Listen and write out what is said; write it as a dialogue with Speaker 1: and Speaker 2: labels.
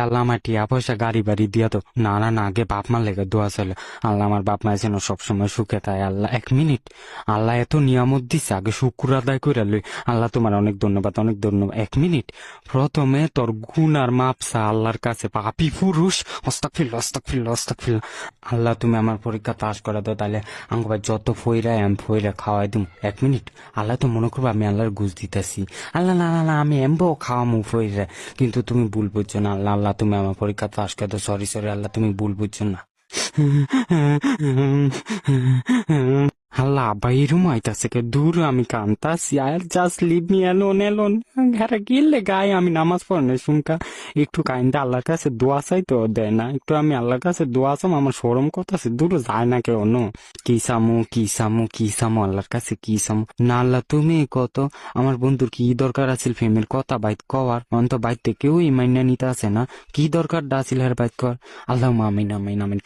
Speaker 1: আল্লাহ আমার টিয়া পয়সা গাড়ি বাড়ি দিয়া তো। না না না, আগে বাপ মার লেগে দোয়া চলে। আল্লাহ আমার বাপ মা যেন সবসময় সুখে থাকে। আল্লাহ, 1 মিনিট, আল্লাহ এত নিয়ামত দিচ্ছে, আগে শুক্র আদায় করে লই। আল্লাহ তোমার অনেক ধন্যবাদ, অনেক ধন্যবাদ। 1 মিনিট, প্রথমে তোর গুণ আর মাপসা আল্লাহর কাছে, পাপী পুরুষ। অস্তাগফিরুল্লাহ, আস্তাগফিরুল্লাহ, আস্তাগফিরুল্লাহ। আল্লাহ তুমি আমার পরীক্ষা পাস করে দাও, তাহলে আঙ্গ ভাই যত ফইরা আমি ফইরা খাওয়াই দিম। 1 মিনিট, আল্লাহ তো মনে করবো আমি আল্লাহর ঘুষ দিতেছি। আল্লাহ না না না, আমি এমবো খাওয়ামু ফইরা, কিন্তু তুমি ভুল বুঝছো না। আল্লাহ, আল্লাহ তুমি আমার পরীক্ষা পাস করে দাও। সরি সরি আল্লাহ, তুমি ভুল বুঝছো না। আল্লাহ, আব্বা এরম আইতাছে কে? দূর, আমি কান্তাছি। আর just leave me alone, alone. ঘরে গেলে গায়ে আমি নামাজ পড়নে শুনকা একটু কাইন্দা আল্লাহর কাছে দোয়া চাই তো দেয় না। একটু আমি আল্লাহর কাছে দোয়া চাম, আমার শরম করতেছে। দূর যায় না কেউ। নো, কি সামু, কি সামু, কি সামু আল্লাহর কাছে, কি সামু? না আল্লাহ তুমি কত। আমার বন্ধুর কি দরকার আছিল ফেমের কথা বাইত কওয়ার? অন্ত বাইতে কেউই মাইনা নিতে আছে না। কি দরকার আছিল হের বাইত কর? আল্লাহ আমিন, আমিন, আমিন।